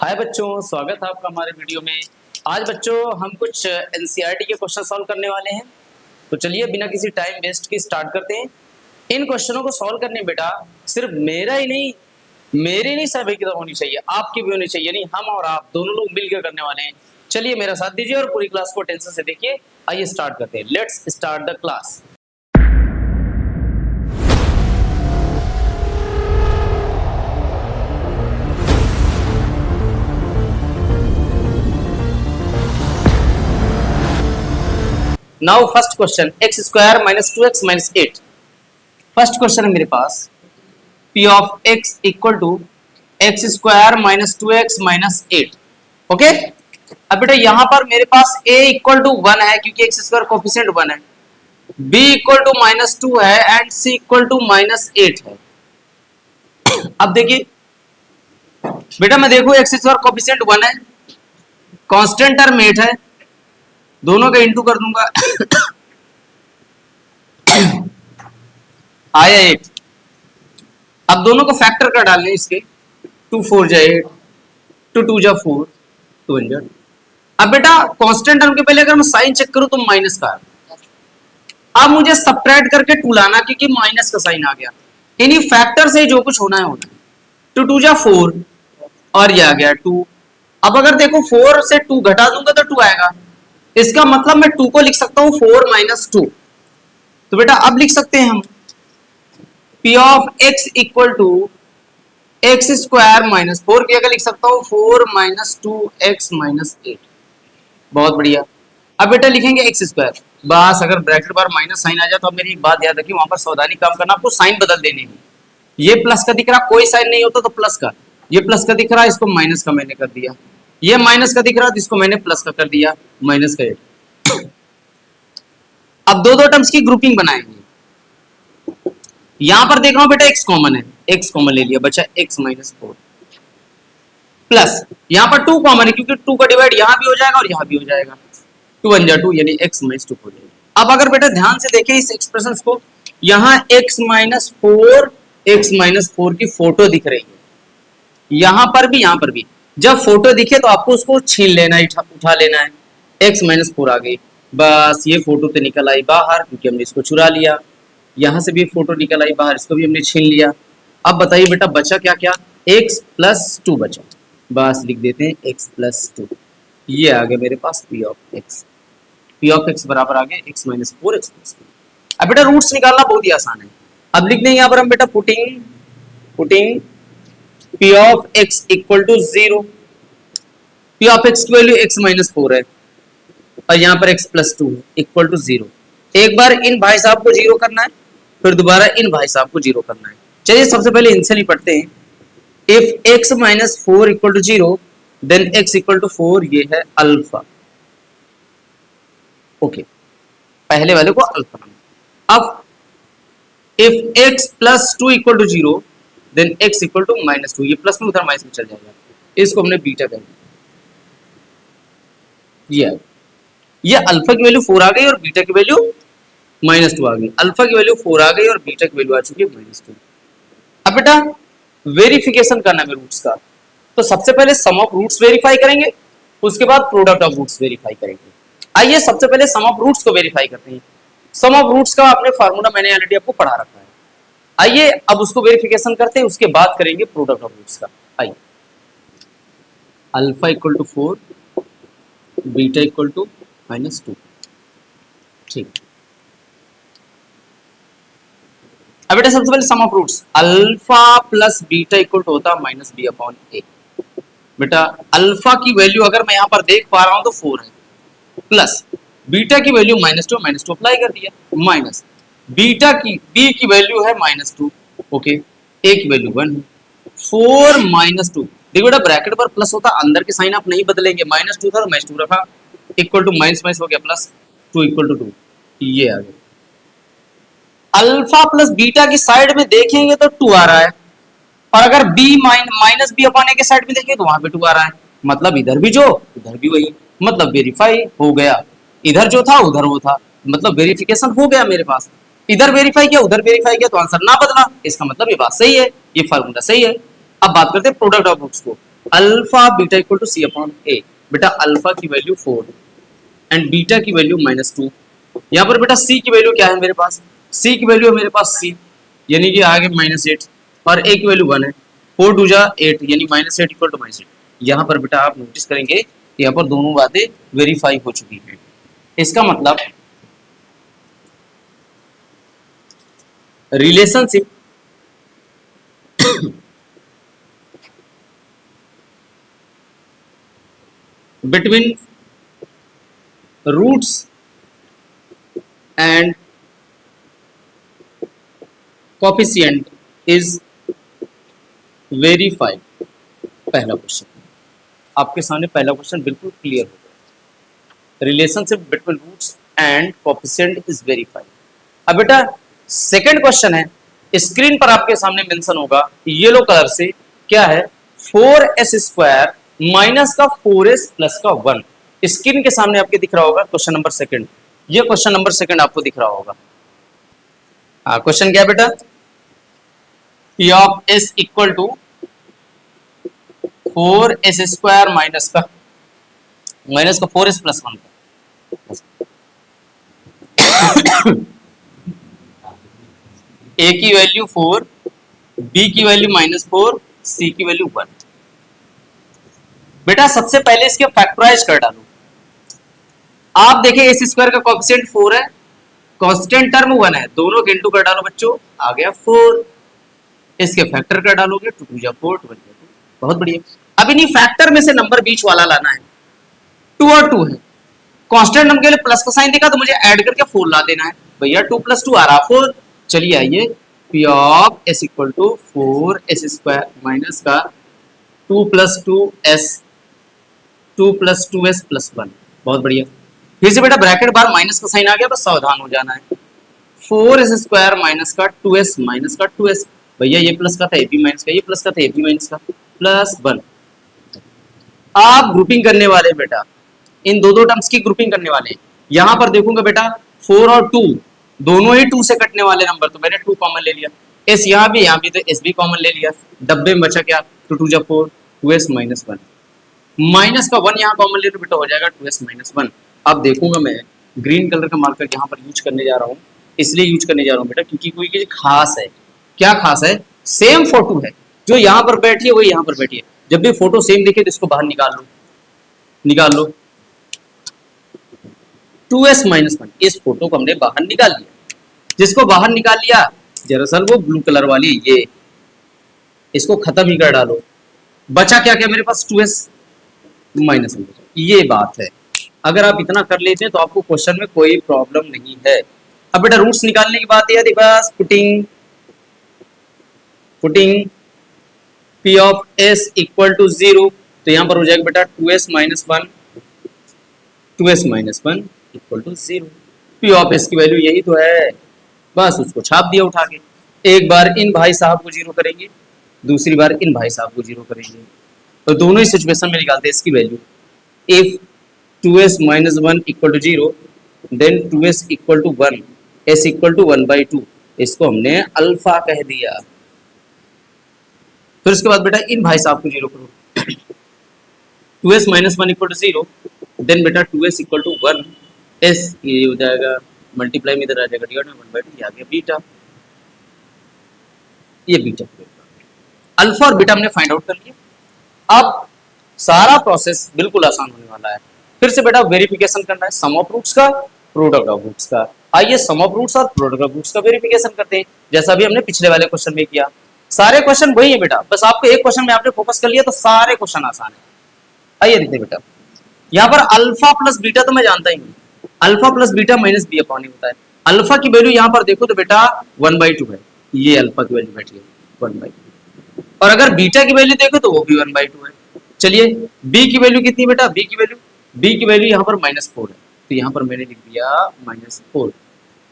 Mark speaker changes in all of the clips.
Speaker 1: हाय बच्चों, स्वागत है आपका हमारे वीडियो में। आज बच्चों हम कुछ एनसीईआरटी के क्वेश्चन सॉल्व करने वाले हैं। तो चलिए बिना किसी टाइम वेस्ट के स्टार्ट करते हैं। इन क्वेश्चनों को सॉल्व करने बेटा सिर्फ मेरी नहीं सभी की तो होनी चाहिए, आपकी भी होनी चाहिए। नहीं, हम और आप दोनों लोग मिलकर करने वाले हैं। चलिए मेरा साथ दीजिए और पूरी क्लास को टेंशन से देखिए। आइए स्टार्ट करते हैं। Let's start the class. Now first question, x square minus 2x minus 8। First question है मेरे पास, P of x equal to x square minus 2x minus 8। Okay, अब बेटा यहां पर मेरे पास a इक्वल टू 1 है क्योंकि एक्स स्क्वायर कोफिशिएंट 1 है, b इक्वल टू माइनस 2 है and c equal to minus 8 है। अब देखिए बेटा, मैं देखू एक्स स्क्वायर कोफिशिएंट 1 है, कांस्टेंट टर्म 8 है, दोनों का इंटू कर दूंगा आया 8। अब दोनों को फैक्टर कर डालने इसके, 2 4 जा 8, 2 2 जा 4, 2 1 जा। अब बेटा कांस्टेंट टर्म के पहले अगर मैं साइन चेक करूं तो माइनस का, अब मुझे सब्ट्रैक्ट करके 2 लाना क्योंकि माइनस का साइन आ गया। इन्हीं फैक्टर से जो कुछ होना है होना है। 2 2 जा 4 और ये आ गया 2। अब अगर देखो 4 से 2 घटा दूंगा तो 2 आएगा, इसका मतलब मैं 2 को लिख सकता हूं 4 माइनस 2। तो बेटा अब लिख सकते हैं हम P of x equal to x square minus 4 की अगर लिख सकता हूं 4 माइनस 2x माइनस 8। बहुत बढ़िया। अब बेटा लिखेंगे एक्स स्क्वायर, बस अगर ब्रैकेट बार माइनस साइन आ जाए तो अब मेरी एक बात याद रखिए, वहां पर सावधानी काम करना, आपको साइन बदल देने हैं। ये प्लस का दिख रहा, कोई साइन नहीं होता तो प्लस का, ये प्लस का दिख रहा, इसको माइनस का मैंने कर दिया। ये माइनस का दिख रहा, जिसको मैंने प्लस का कर दिया, माइनस का 8। अब दो टर्म्स की ग्रुपिंग बनाएंगे। यहां पर देख रहा हूं बेटा x कॉमन है, x कॉमन ले लिया, बचा x माइनस 4 प्लस यहां पर 2 कॉमन है क्योंकि 2 का डिवाइड यहां भी हो जाएगा और यहां भी हो जाएगा, 2 1 जा 2 यानी x माइनस 2 हो जाएगा। अब अगर बेटा ध्यान से देखें इस एक्सप्रेशन को, यहां x माइनस 4 की फोटो दिख रही है, यहां पर भी जब फोटो दिखे तो आपको उसको छीन लेना है, उठा लेना है। x माइनस 4 आ गई, बस ये फोटो तो निकल आई बाहर क्योंकि हमने इसको चुरा लिया। यहां से भी फोटो निकल आई बाहर, इसको भी हमने छीन लिया। अब बताइए बेटा बचा क्या क्या, x प्लस 2 बचा, बस लिख देते हैं x प्लस 2। ये आ गया मेरे पास p of x। p of x बराबर आ गया x माइनस 4 x प्लस 2। अब बेटा रूट्स निकालना बहुत ही आसान है। अब लिख दें यहाँ पर हम बेटा putting p of x equal to 0। p of x की वैल्यू x माइनस 4 है और यहाँ पर x प्लस 2 है इक्वल टू 0। एक बार इन भाई साहब को 0 करना है, फिर दोबारा इन भाई साहब को 0 करना है। चलिए सबसे पहले इनसे निपटते हैं। If x minus 4 equal to 0 then x equal to 4, ये है अल्फा। ओके, पहले वाले को अल्फा। अब if x plus 2 equal to 0 then x equal to minus 2, ये प्लस में उधर माइनस में चल जाएगा, इसको हमने बीटा कर दिया। ये अल्फा की वैल्यू 4 आ गई और बीटा की वैल्यू माइनस 2 आ गई। अल्फा की वैल्यू 4 आ गई और बीटा की वैल्यू आ चुकी है माइनस 2। अब बेटा वेरिफिकेशन करना है रूट्स का, तो सबसे पहले सम ऑफ रूट्स वेरीफाई करेंगे, उसके बाद प्रोडक्ट ऑफ रूट्स वेरीफाई करेंगे। आइए सबसे पहले सम ऑफ रूट्स को वेरीफाई करते हैं। सम ऑफ रूट्स का आपने फार्मूला मैंने ऑलरेडी आपको पढ़ा रखा है। आइए अब उसको वेरिफिकेशन करते हैं, उसके बाद करेंगे प्रोडक्ट ऑफ रूट्स का। आइए, alpha equal to 4, beta equal to minus 2। ठीक, अब बेटा सबसे पहले sum of roots, alpha plus beta equal to होता है माइनस बी अपॉन ए। बेटा अल्फा की वैल्यू अगर मैं यहां पर देख पा रहा हूं तो 4 है, प्लस बीटा की वैल्यू माइनस 2 अप्लाई कर दिया, माइनस बीटा की बी की वैल्यू है माइनस 2। ओके, ए की वैल्यू 1 है, 4 माइनस 2। देखो बेटा ब्रैकेट पर प्लस होता, अंदर के साइन आप नहीं बदलेंगे, माइनस 2 था तो माइनस 2 रखा, इक्वल टू माइनस माइनस हो गया प्लस, 2 इक्वल टू 2, ये आ गया। अल्फा प्लस बीटा की साइड में देखेंगे तो 2 आ रहा है, और अगर बी माइनस बी अपॉन ए के साइड में देखेंगे तो वहां पे 2 आ रहा है, मतलब इधर भी जो उधर भी वही, मतलब वेरीफाई हो गया। इधर जो था उधर वो था, मतलब वेरिफिकेशन हो गया मेरे पास। इधर वेरीफाई किया उधर वेरीफाई किया तो आंसर ना बदला, इसका मतलब ये बात सही है, ये फार्मूला सही है। अब बात करते हैं प्रोडक्ट ऑफ रूट्स को। Alpha beta equal to C upon A. बेटा अल्फा की वैल्यू 4 एंड बीटा की वैल्यू -2। यहाँ पर बेटा सी की वैल्यू क्या है मेरे पास, सी की वैल्यू है मेरे पास सी, यानी कि आगे -8, और ए की वैल्यू 1 है। 4 2 जा 8 यानी -8 इक्वल टू -8। यहाँ पर बेटा आप नोटिस करेंगे कि यहाँ पर दोनों बातें वेरीफाई हो चुकी हैं। इसका मतलब relationship between roots and coefficient is verified. पहला क्वेश्चन आपके सामने, पहला क्वेश्चन बिल्कुल क्लियर हो गया। Relationship between roots and coefficient is verified. अब बेटा सेकंड क्वेश्चन है, स्क्रीन पर आपके सामने मेंशन होगा येलो कलर से, क्या है, 4s² माइनस का 4s प्लस का 1। स्क्रीन के सामने आपके दिख रहा होगा क्वेश्चन नंबर सेकंड। ये क्वेश्चन नंबर सेकंड आपको दिख रहा होगा। क्वेश्चन क्या है बेटा, P of S equal to 4s² minus का 4s प्लस 1 ए की वैल्यू 4, बी की वैल्यू -4, सी की वैल्यू 1। बेटा सबसे पहले इसके फैक्टराइज कर डालो। आप देखिए s² का कोएफिशिएंट 4 है, कांस्टेंट टर्म 1 है, दोनों के इनटू कर डालो बच्चों, आ गया 4। इसके फैक्टर कर डालोगे, 2 2 जा 4, 2 1 जा 2। बहुत बढ़िया। अब इन्हीं फैक्टर में से नंबर बीच वाला लाना है। 2 और 2 है, कांस्टेंट नंबर के लिए प्लस का साइन दिखा तो मुझे ऐड करके 4 ला देना है। भैया 2 + 2 आ रहा 4। चलिए आइए, P of S equal to 4s² minus का 2 + 2s 2 + 2s प्लस 1। बहुत बढ़िया। फिर से बेटा ब्रैकेट बार माइनस का साइन आ गया, बस सावधान हो जाना है। 4s² माइनस का 2s माइनस का 2s। भैया ये प्लस का था, ये भी माइनस का, ये प्लस का था, ये भी माइनस का, प्लस 1। आप ग्रुपिंग करने वाले बेटा, इन दो टर्म्स की ग्रुपिंग करने वाले। यहां पर देखूंगा बेटा 4 और 2 दोनों ही 2 से कटने वाले नंबर, तो मैंने 2 कॉमन ले लिया। एस यहाँ भी तो एस भी कॉमन ले लिया। डब्बे में बचा क्या, 2 2 जा 4, 2s माइनस 1, माइनस का 1 यहाँ कॉमन ले तो बेटा हो जाएगा 2s माइनस 1। अब देखूंगा मैं ग्रीन कलर का मार्कर यहाँ पर यूज करने जा रहा हूँ, इसलिए यूज करने जा रहा हूँ बेटा क्योंकि कोई चीज खास है। क्या खास है, सेम फोटो है, जो यहाँ पर बैठी है वही यहाँ पर बैठी है। जब भी फोटो सेम दिखे तो इसको बाहर निकाल लो। 2s माइनस 1, इस फोटो को हमने बाहर निकाल लिया। जिसको बाहर निकाल लिया दरअसल वो ब्लू कलर वाली, ये इसको खत्म ही कर डालो। बचा क्या क्या मेरे पास, 2s माइनस 1। ये बात है, अगर आप इतना कर लेते हैं तो आपको क्वेश्चन में कोई प्रॉब्लम नहीं है। अब बेटा रूट्स निकालने की बात है, बस putting p of s equal to 0, तो यहाँ पर हो जाएगा बेटा 2s minus 1 equal to 0। p of s की वैल्यू यही तो है, बस उसको छाप दिया उठा के। एक बार इन भाई साहब को 0 करेंगे, दूसरी बार इन भाई साहब को 0 करेंगे, तो दोनों ही सिचुएशन में निकालते हैं इसकी value. If 2s minus 1 equal to 0 then 2s equal to 1, s equal to 1/2, इसको हमने अल्फा कह दिया। फिर उसके बाद बेटा इन भाई साहब को 0 करो, 2s minus 1 equal to 0 then बेटा 2s इक्वल टू 1, s ये हो जाएगा मल्टीप्लाई में इधर आ जाएगा डिवाइड में 1/2, ये आ गया बीटा। ये बीटा अल्फा और बीटा हमने फाइंड आउट कर लिया। अब सारा प्रोसेस बिल्कुल आसान होने वाला है। फिर से बेटा वेरिफिकेशन करना है सम ऑफ रूट्स का, प्रोडक्ट ऑफ रूट्स का। आइए सम ऑफ रूट्स और प्रोडक्ट ऑफ रूट्स का वेरिफिकेशन करते हैं, जैसा भी हमने पिछले वाले क्वेश्चन में किया। सारे क्वेश्चन वही है बेटा, बस आपको एक क्वेश्चन में आपने फोकस कर लिया तो सारे क्वेश्चन आसान है। आइए देखते बेटा, यहाँ पर अल्फा प्लस बीटा तो मैं जानता ही हूँ, alpha plus beta minus B upon होता है। अल्फा की वैल्यू यहाँ पर देखो तो बेटा 1/2 है, ये अल्फा की वैल्यू बैठी है 1/2, और अगर बीटा की वैल्यू देखो तो वो भी 1/2 है। चलिए बी की वैल्यू कितनी बेटा, बी की वैल्यू यहाँ पर -4 है, तो यहाँ पर मैंने लिख दिया -4,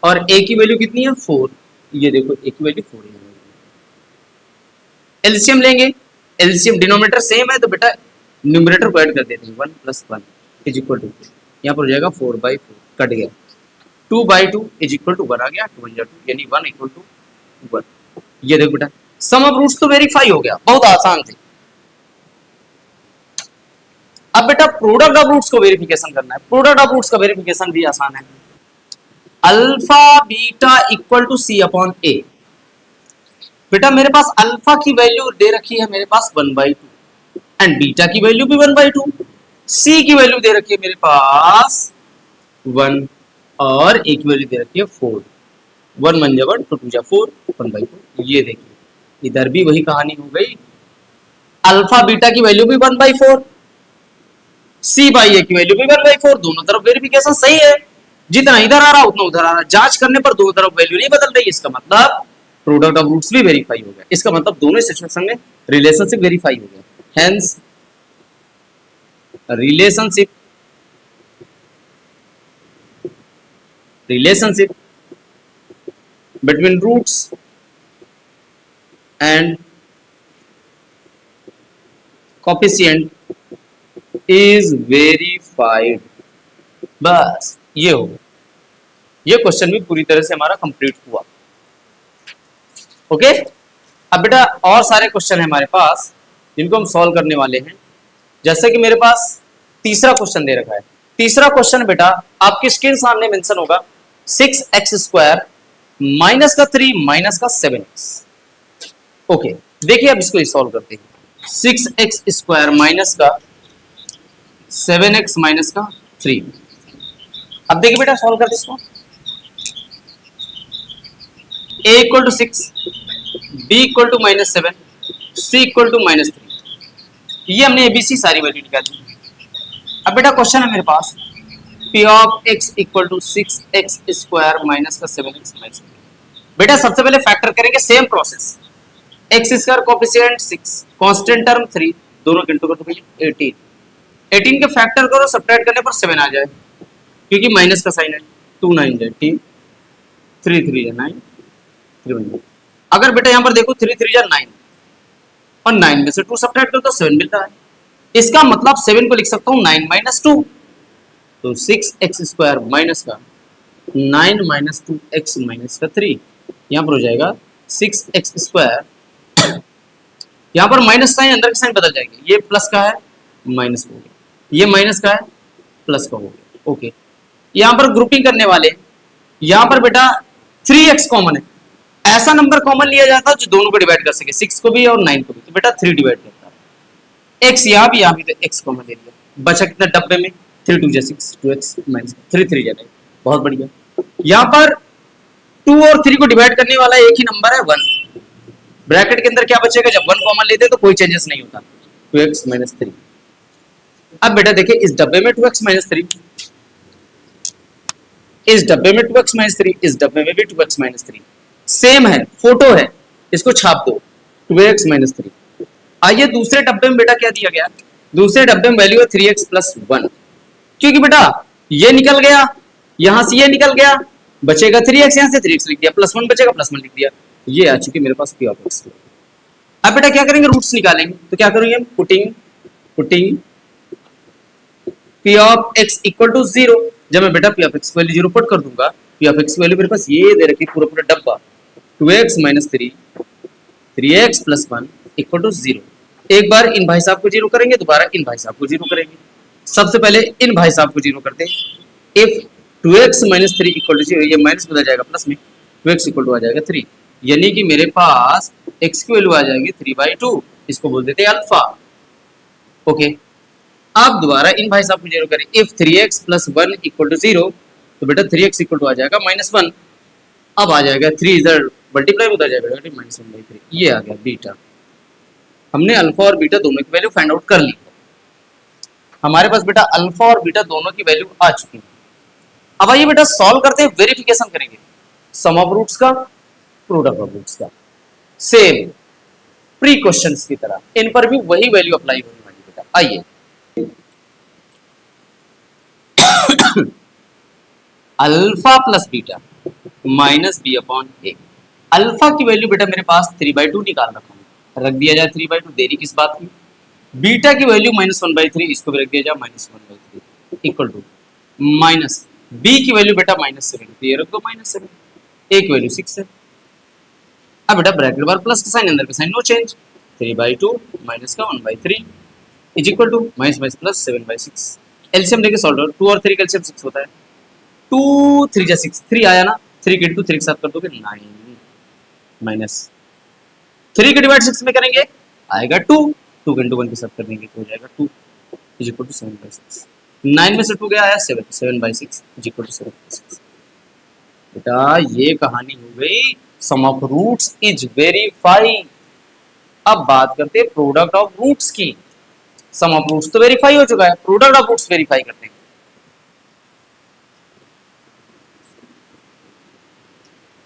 Speaker 1: और ए की वैल्यू कितनी है 4, ये देखो ए की वैल्यू 4 है। एलसीएम लेंगे, एलसीएम डिनोमिनेटर सेम है तो बेटा न्यूमरेटर को ऐड कर देते हैं, 1 + 1 इज इक्वल टू, यहाँ पर हो जाएगा 4/4 कट गया, 2/2 इज इक्वल टू 1 आ गया, 2 1 जा 2 यानी 1 इक्वल टू 1। ये देखो बेटा सम ऑफ रूट्स तो वेरीफाई हो गया, बहुत आसान थे। अब बेटा प्रोडक्ट ऑफ रूट्स को वेरिफिकेशन करना है। प्रोडक्ट ऑफ रूट्स का वेरिफिकेशन भी आसान है। Alpha beta equal to C upon A. बेटा मेरे पास अल्फा की वैल्यू दे रखी है मेरे पास 1/2 एंड बीटा की वैल्यू भी 1/2, सी की वैल्यू दे रखी है मेरे पास 1 और ए की वैल्यू दे रखी है 4। 1 1 जा 1, 2 2 जा 4, 1/2। ये देखिए इधर भी वही कहानी हो गई। अल्फा बीटा की वैल्यू भी 1/4, सी बाई ए की वैल्यू भी 1/4। दोनों तरफ वेरिफिकेशन सही है, जितना इधर आ रहा उतना उधर आ रहा। जांच करने पर दोनों तरफ वैल्यू नहीं बदल रही, इसका मतलब प्रोडक्ट ऑफ रूट्स भी वेरीफाई हो गया। इसका मतलब दोनों सिचुएशन में रिलेशनशिप वेरीफाई हो गया। Hence relationship between roots and coefficient is verified। बस ये हो, ये क्वेश्चन भी पूरी तरह से हमारा कंप्लीट हुआ। ओके, अब बेटा और सारे क्वेश्चन है हमारे पास जिनको हम सॉल्व करने वाले हैं। जैसे कि मेरे पास तीसरा क्वेश्चन दे रखा है। तीसरा क्वेश्चन बेटा आपकी स्क्रीन सामने मेंशन होगा, 6x² माइनस का 3 माइनस का 7x। ओके देखिए अब इसको सॉल्व करते हैं। 6x² माइनस का 7x माइनस का 3। अब देखिए बेटा सॉल्व करते इसको। a equal to 6, b equal to -7, c equal to -3। ये हमने एबीसी सारी वैल्यू निकाली। अब बेटा क्वेश्चन है मेरे पास p of x equal to 6x² minus का 7x माइनस। बेटा सबसे पहले फैक्टर करेंगे, same process. x² coefficient 6, constant term 3, दोनों के इंटू कर दो 18। 18 के फैक्टर करो, सब्ट्रैक्ट करने पर 7 आ जाए क्योंकि माइनस का साइन है। 2 9 जा 18, 3 3 जा 9, 3 1। अगर बेटा यहाँ पर देखो 3 3 जा 9 और 9 में से 2 सब्ट्रैक्ट करो तो 7 मिलता है। इसका मतलब 7 को लिख सकता हूँ 9 माइनस 2, तो 6x² माइनस का 9 माइनस 2x माइनस का 3। यहाँ पर हो जाएगा 6x²। यहाँ पर माइनस साइन अंदर के साइन बदल जाएंगे, ये प्लस का है माइनस हो गया, ये माइनस का है प्लस का हो गया। ओके यहाँ पर ग्रुपिंग करने वाले, यहाँ पर बेटा 3x कॉमन है। ऐसा नंबर कॉमन लिया जाता है जो दोनों को डिवाइड कर सके, 6 को भी और 9 को भी। तो बेटा 3 डिवाइड करता है, x यहाँ भी तो x कॉमन ले लिया। बचा कितना डब्बे में, 3 2 जा 6, 2x माइनस 3 3 जा 9। बहुत बढ़िया। यहाँ पर 2 और 3 को डिवाइड करने वाला एक ही नंबर है 1। ब्रैकेट के अंदर क्या बचेगा, जब 1 कॉमन लेते हैं तो कोई चेंजेस नहीं होता, 2x माइनस 3। अब बेटा देखिए इस डब्बे में 2x माइनस 3, इस डब्बे में 2x माइनस 3, इस डब्बे में भी 2x माइनस 3। सेम है, फोटो है, इसको छाप दो 2x माइनस 3। आइए दूसरे डब्बे में बेटा क्या दिया गया, दूसरे डब्बे में वैल्यू है 3x प्लस 1। क्योंकि बेटा ये निकल गया, यहां से ये निकल गया, बचेगा 3x, यहां से 3x लिख दिया, प्लस 1 बचेगा, प्लस 1 लिख दिया। ये आ चुकी मेरे पास p ऑफ x। अब बेटा क्या करेंगे, रूट्स निकालेंगे। तो क्या करेंगे, putting p of x equal to 0। जब मैं बेटा p of x value 0 put कर दूंगा, p ऑफ x वैल्यू मेरे पास ये दे रखी पूरा पूरा डब्बा, 2x minus 3, 3x plus 1 equal to 0। एक बार इन भाई साहब को 0 करेंगे, दोबारा इन भाई साहब को 0 करेंगे। सबसे पहले इन भाई साहब को 0 करते हैं। If 2x minus 3 equal to 0, ये माइनस बदल जाएगा प्लस में, 2x इक्वल टू आ जाएगा 3। यानी कि मेरे पास x की वैल्यू आ जाएगी 3/2। इसको बोल देते हैं अल्फा। ओके अब दोबारा इन भाई साहब को 0 करें। If 3x plus 1 equal to 0, तो बेटा 3x इक्वल टू आ जाएगा -1। अब आ जाएगा 3 इधर मल्टीप्लाई होता जाएगा -1/3। ये आ गया बीटा। हमने अल्फा और बीटा दोनों की वैल्यू फाइंड आउट कर ली। हमारे पास बेटा अल्फा और बीटा दोनों की वैल्यू आ चुकी है। अब आइए बेटा सॉल्व करते हैं, वेरिफिकेशन करेंगे सम ऑफ रूट्स का, प्रोडक्ट ऑफ रूट्स का। सेम प्री क्वेश्चंस की तरह इन पर भी वही वैल्यू अप्लाई होने वाली बेटा। आइए alpha plus beta minus B upon A. Alpha की वैल्यू बेटा मेरे पास 3/2 निकाल रखा हूं, रख दिया जाए 3/2, देरी किस बात की। बीटा की वैल्यू -1/3, इसको भी रख दिया जाए -1/3 इक्वल टू माइनस बी की वैल्यू बेटा -7, ये रख दो -7। ए की वैल्यू 6 है। अब बेटा ब्रैकेट बार प्लस का साइन, अंदर का साइन नो चेंज, 3/2 माइनस का 1/3। Is equal to minus minus plus 7/6। LCM लेके सॉल्व करो, 2 और 3 का एलसीएम 6 होता है, 2 3 जा 6, 3 आया ना, 3 के इंटू 3 के साथ कर दोगे 9 माइनस 3 के डिवाइड 6 में करेंगे आएगा 2, 2 के इंटू 1 के साथ कर देंगे तो हो जाएगा 2 इज इक्वल टू 7/6। 9 में से 2 गया आया 7, 7/6 इज इक्वल टू 7/6। बेटा ये कहानी हो गई सम ऑफ रूट्स इज वेरीफाई। अब बात करते हैं प्रोडक्ट ऑफ रूट्स की। सम ऑफ रूट्स तो वेरीफाई हो चुका है, प्रोडक्ट ऑफ रूट्स वेरीफाई करते हैं।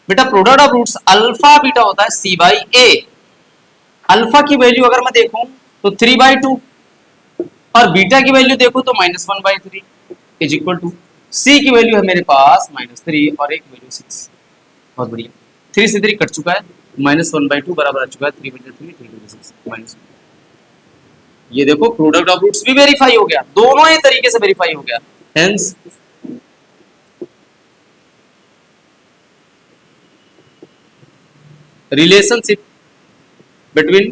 Speaker 1: बेटा product of roots alpha beta होता है c/a। अल्फा की वैल्यू अगर मैं देखूं तो 3/2 और बीटा की वैल्यू देखूं तो -1/3 इज इक्वल टू सी की वैल्यू है मेरे पास -3 और एक वैल्यू 6। बहुत बढ़िया, 3 से 3 कट चुका है, -1/2 बराबर आ चुका है 3/3 3/6 -1। ये देखो प्रोडक्ट ऑफ रूट्स भी वेरीफाई हो गया, दोनों ही तरीके से वेरीफाई हो गया। Hence relationship between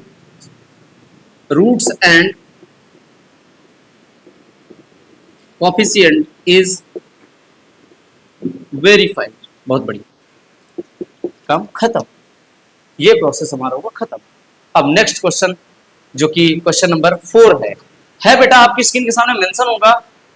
Speaker 1: roots and coefficient is verified। बहुत बढ़िया, काम खत्म, ये प्रोसेस हमारा होगा खत्म। अब नेक्स्ट क्वेश्चन जो कि क्वेश्चन नंबर 4 है बेटा आपकी स्क्रीन के सामने मेंशन होगा,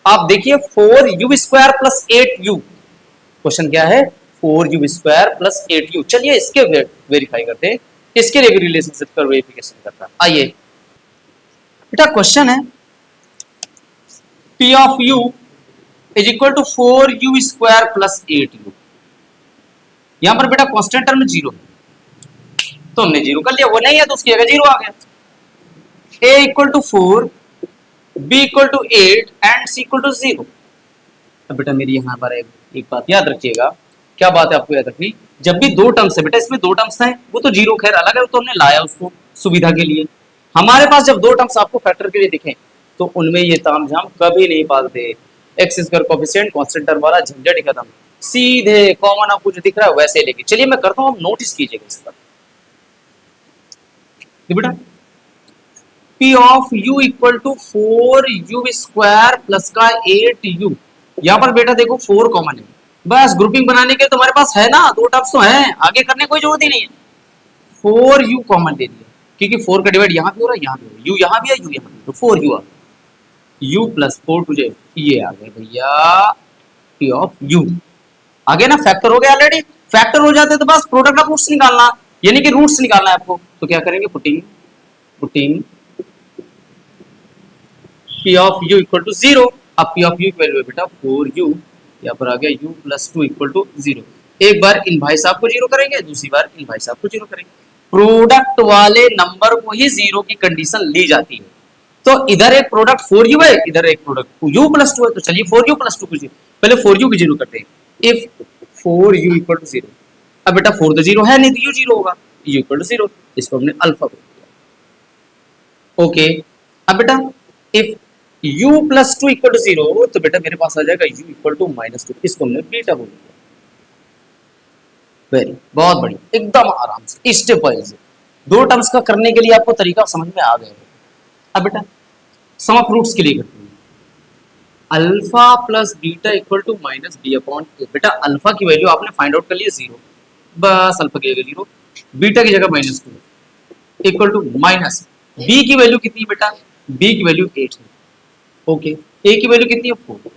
Speaker 1: आप देखिए 4u² प्लस 8u। क्वेश्चन क्या है 4u² प्लस 8u। चलिए इसके वेरीफाई करते हैं, इसके लिए भी रिलेशनशिप का वेरिफिकेशन करता है। आइए बेटा क्वेश्चन है p of u is equal to 4u² plus 8u। यहां पर बेटा कांस्टेंट टर्म 0 है तो हमने 0 कर लिया, वो नहीं है तो उसकी जगह 0 आ गया। a equal to 4, b equal to 8 and c equal to 0। अब बेटा मेरी यहाँ पर एक बात याद रखिएगा, क्या बात है आपको याद रखनी, जब भी दो टर्म्स है बेटा, इसमें दो टर्म्स हैं, वो तो 0 खैर अलग है, तो हमने लाया उसको सुविधा के लिए। हमारे पास जब दो टर्म्स आपको फैक्टर के लिए दिखें तो उनमें ये तामझाम कभी नहीं पालते। X square coefficient constant term वाला झंझट ही खत्म, सीधे कॉमन आपको जो दिख रहा है वैसे लेके चलिए। मैं करता हूं, आप नोटिस कीजिएगा इस पर बेटा। p of u equal to 4u² plus का 8u। यहां पर बेटा देखो 4 कॉमन है, बस ग्रुपिंग बनाने के तुम्हारे पास है ना, दो टर्म्स तो हैं, आगे करने कोई जरूरत ही नहीं है। 4u कॉमन ले लिया क्योंकि 4 का डिवाइड यहां भी हो रहा है, यहां भी हो रहा है, u यहां भी है, u यहां भी, तो 4u आ गया। u प्लस 4 टू जे, ये आ गया भैया p ऑफ u। आगे ना फैक्टर हो गया ऑलरेडी, फैक्टर हो जाते तो बस प्रोडक्ट ऑफ रूट्स निकालना, यानी कि रूट्स निकालना है आपको। तो क्या करेंगे, putting p of u equal to 0। अब p ऑफ u की वैल्यू है बेटा 4u, यहाँ पर आ गया u प्लस 2 इक्वल टू 0। एक बार इन भाई साहब को 0 करेंगे, दूसरी बार इन भाई साहब को 0 करेंगे। प्रोडक्ट वाले नंबर को ही 0 की कंडीशन ली जाती है। तो इधर एक प्रोडक्ट 4u है, इधर एक प्रोडक्ट u प्लस 2 है, तो चलिए 4u प्लस 2 को 0, पहले 4u की 0 करते हैं। इफ 4u इक्वल टू 0, अब बेटा 4 तो 0 है नहीं तो u 0 होगा, u इक्वल टू 0, इसको हमने अल्फा बोल दिया। ओके, अब बेटा if u plus 2 equal to 0, तो बेटा मेरे पास आ जाएगा u इक्वल टू -2, इसको हमने बीटा बोल दिया। वेरी, बहुत बढ़िया, एकदम आराम से स्टेप वाइज दो टर्म्स का करने के लिए आपको तरीका समझ में आ गया। अब बेटा सम ऑफ रूट्स के लिए करते हैं, alpha plus beta equal to -b/a। बेटा अल्फा की वैल्यू आपने फाइंड आउट कर लिया 0, बस अल्फा की जगह 0, बीटा की जगह -2 इक्वल टू माइनस बी की वैल्यू कितनी है बेटा, बी की वैल्यू 8 है। ओके, ए की वैल्यू कितनी है 4,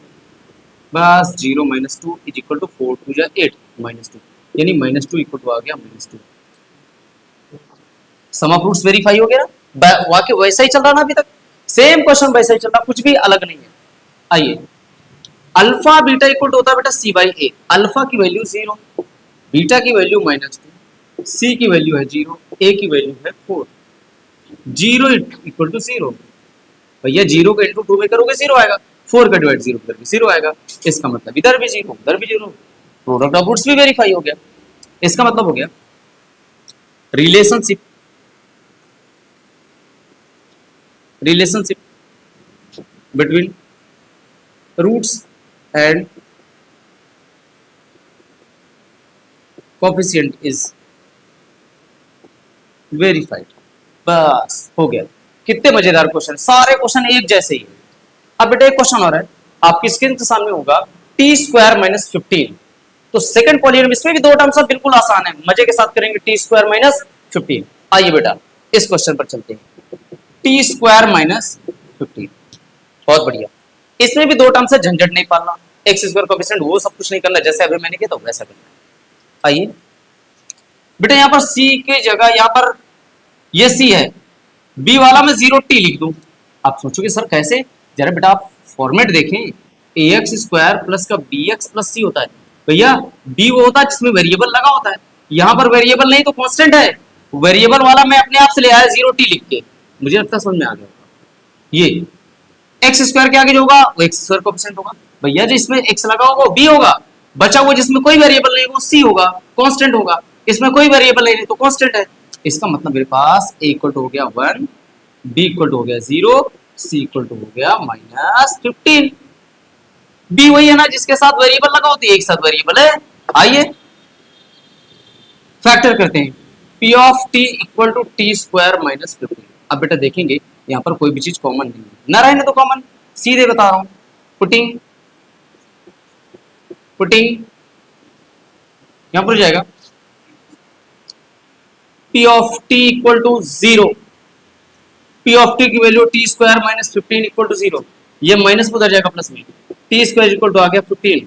Speaker 1: बस 0 -2 इज इक्वल टू 4 2 जा 8 -2, यानी -2 इक्वल टू आ गया -2। सम ऑफ रूट्स वेरीफाई हो गया ना, वाकई वैसा ही चल रहा ना अभी तक, सेम क्वेश्चन वैसा ही चल रहा, कुछ भी अलग नहीं है। आइए, अल्फा बीटा इक्वल टू होता है बेटा c/a। अल्फा की वैल्यू 0, बीटा की वैल्यू -2, सी की वैल्यू है 0, ए की वैल्यू है 4। 0 इक्वल टू 0, भैया 0 का इंटू 2 में करोगे 0 आएगा, 4 का डिवाइड 0 करके 0 आएगा, इसका मतलब इधर भी 0 उधर भी 0, प्रोडक्ट ऑफ रूट्स भी वेरीफाई हो गया। इसका मतलब हो गया relationship between roots and coefficient is verified। बस हो गया, कितने मजेदार क्वेश्चन, सारे क्वेश्चन एक जैसे ही। अब बेटा एक क्वेश्चन और है आपकी स्क्रीन के सामने होगा, टी स्क्वायर माइनस 15। तो सेकंड पॉलीनोमियल, इसमें भी दो टर्म्स बिल्कुल आसान है, मजे के साथ करेंगे। T square minus 15। आइए बेटा इस क्वेश्चन पर चलते हैं। टी स्क्वायर माइनस 15, बहुत बढ़िया। इसमें भी दो टर्म्स है, झंझट नहीं पालना। एक्स स्क्वायर कोएफिशिएंट वो सब कुछ नहीं करना, जैसे अभी मैंने किया तो वैसा करना। आइए बेटा यहाँ पर सी की जगह यहाँ पर ये सी है, बी वाला मैं 0t लिख दूं। आप सोचोगे सर कैसे, जरा बेटा आप फॉर्मेट देखें, ए एक्स स्क्वायर प्लस का बी एक्स प्लस सी होता है। भैया बी वो होता है जिसमें वेरिएबल लगा होता है, यहाँ पर वेरिएबल नहीं तो कांस्टेंट है। वेरिएबल वाला मैं अपने आप से ले आया 0t लिख के, मुझे लगता है समझ में आ गया। ये एक्स स्क्वायर के आगे जो होगा वो एक्स स्क्वायर कोएफिशिएंट होगा। भैया जिसमें एक्स लगा होगा वो बी होगा, बचा हुआ जिसमें कोई वेरिएबल नहीं वो सी होगा, कांस्टेंट होगा। इसमें कोई वेरिएबल नहीं तो कांस्टेंट है। इसका मतलब मेरे पास ए इक्वल टू हो गया 1, बी इक्वल टू हो गया 0, सी इक्वल टू हो गया -15। बी वही है ना जिसके साथ वेरिएबल लगा होती है, एक साथ वेरिएबल है। आइए फैक्टर करते हैं, P of T equal to T square minus 15। अब बेटा देखेंगे यहाँ पर कोई भी चीज कॉमन नहीं है, ना रहे ना तो कॉमन, सीधे बता रहा हूं। पुटिंग पुटिंग यहां पर हो जाएगा P of T equal to 0, P of T की value T square minus 15 equal to 0। ये माइनस में उधर जाएगा प्लस में, टी स्क्वायर इक्वल टू आ गया 15।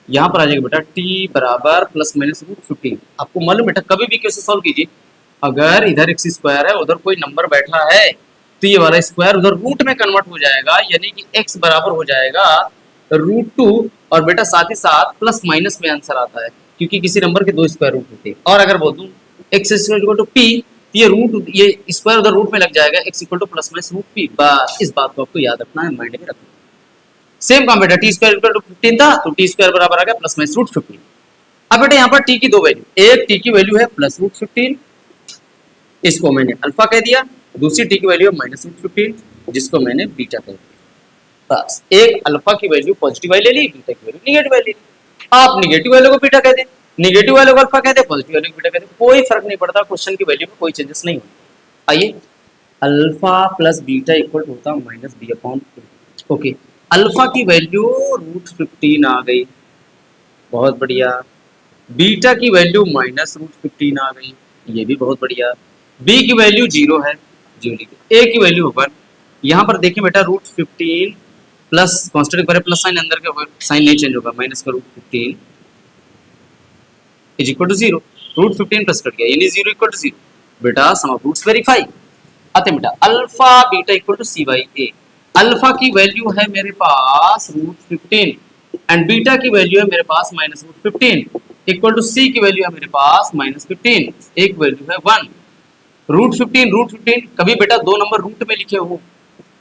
Speaker 1: यहां पर आ जाएगा बेटा टी बराबर प्लस माइनस रूट 15। आपको मालूम बेटा कभी भी क्वेश्चन सॉल्व कीजिए, अगर इधर एक्स स्क्वायर है उधर कोई नंबर बैठा है तो ये वाला स्क्वायर उधर रूट में कन्वर्ट हो जाएगा, यानी कि एक्स बराबर हो जाएगा √2। और बेटा साथ ही साथ प्लस माइनस में आंसर आता है, क्योंकि किसी नंबर के दो स्क्वायर रूट होते हैं। और अगर बोल दूं एक्स इक्वल टू पी, ये रूट, ये स्क्वायर उधर रूट में लग जाएगा, x equal to plus minus root P. बस इस बात को आपको याद रखना है, माइंड में रखना। सेम काम बेटा, टी स्क्वायर इक्वल टू 15 था तो टी स्क्वायर बराबर आ गया प्लस माइनस रूट 15। अब बेटा यहाँ पर टी की दो वैल्यू, एक टी की वैल्यू है प्लस रूट 15, इसको मैंने अल्फा कह दिया। दूसरी टी की वैल्यू है माइनस रूट 15, जिसको मैंने बीटा कह दिया। बस एक अल्फा की वैल्यू पॉजिटिव वाली ले ली, बीटा की वैल्यू निगेटिव वाली ले ली। आप निगेटिव वाले को बीटा कह दे, निगेटिव वाले को अल्फा कह दे, पॉजिटिव वाले को बीटा कह दे, कोई फर्क नहीं पड़ता, क्वेश्चन की वैल्यू में कोई चेंजेस नहीं होता। आइए अल्फा प्लस बीटा इक्वल होता है minus B upon two. Okay, alpha की वैल्यू √15 आ गई, बहुत बढ़िया। बीटा की वैल्यू माइनस √15 आ गई, ये भी बहुत बढ़िया। बी की वैल्यू 0 है, 0 लिखी। ए की वैल्यू 1। यहाँ पर देखिए बेटा √15 प्लस कांस्टेंट पर प्लस साइन, अंदर का साइन नहीं चेंज होगा, माइनस का √15 is equal to 0। √15 plus cut गया यानी 0 इक्वल टू 0। बेटा सम ऑफ रूट्स वेरीफाई। आते बेटा alpha beta equal to C by A. Alpha की वैल्यू है मेरे पास √15 एंड बीटा की वैल्यू है मेरे पास माइनस √15 इक्वल टू सी की वैल्यू है मेरे पास -15, एक वैल्यू है 1। √15 कभी बेटा दो नंबर रूट में लिखे हो,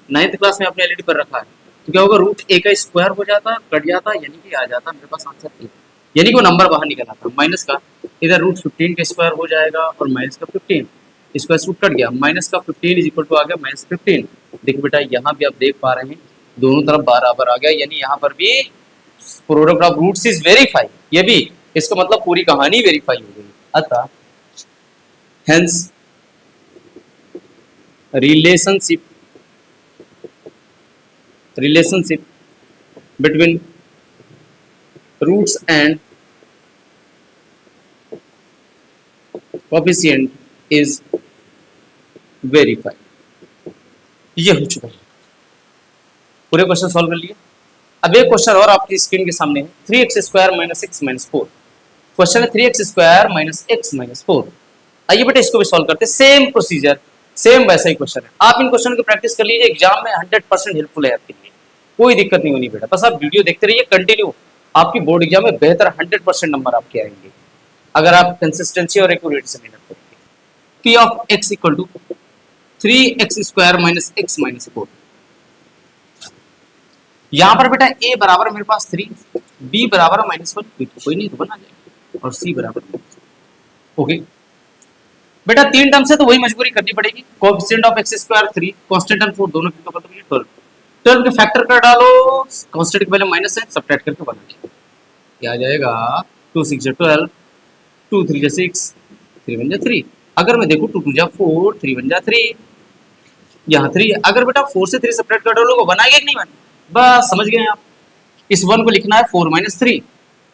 Speaker 1: 9th क्लास में अपने एलईडी पर रखा है, तो क्या होगा रूट ए का स्क्वायर हो जाता, कट जाता, यानी कि आ जाता मेरे पास आंसर ए, यानी कि वो नंबर बाहर निकल आता माइनस का। इधर √15 का स्क्वायर हो जाएगा और माइनस का 15, स्क्वायर रूट कट गया, माइनस का 15 इज इक्वल टू आ गया -15। देखिए बेटा यहाँ भी आप देख पा रहे हैं दोनों तरफ बराबर आ गया, यानी यहाँ पर भी product of roots is verify, ये भी इसका मतलब पूरी कहानी वेरीफाई हो गई। अतः hence relationship between roots and coefficient is verified। ये हो चुका है, पूरे क्वेश्चन सॉल्व कर लिए। अब एक क्वेश्चन और आपकी स्क्रीन के सामने है, 3x² - x - 4। क्वेश्चन है 3x² - x - 4। आइए बेटा इसको भी सॉल्व करते हैं, सेम प्रोसीजर, सेम वैसा ही क्वेश्चन है। आप इन क्वेश्चन की प्रैक्टिस कर लीजिए, एग्जाम में 100% हेल्पफुल है आपके लिए, कोई दिक्कत नहीं होनी बेटा, बस आप वीडियो देखते रहिए कंटिन्यू, आपकी बोर्ड एग्जाम में बेहतर 100% नंबर आपके आएंगे अगर आप कंसिस्टेंसी और एक्यूरेसी से मेहनत करेंगे। P of x equal to 3x² - x - 4। यहां पर बेटा a बराबर मेरे पास 3, b बराबर -1, कोई नहीं तो बना जाएगा, और c बराबर। ओके बेटा तीन टर्म से तो वही मजबूरी करनी पड़ेगी, coefficient of x² 3, constant term 4, दोनों की तो 12। 12 के फैक्टर कर डालो, कांस्टेंट की वैल्यू माइनस है, सब्ट्रैक्ट करके बना देंगे, क्या आ जाएगा 2 6 12, 2 3 6, 3 1 3। अगर मैं देखूं 2 2 4, 3 1 3, यहाँ 3 है। अगर बेटा 4 से 3 सेपरेट कर दोगे 1 आएगा कि नहीं 1? बस समझ गए आप। इस 1 को लिखना है 4 माइनस 3।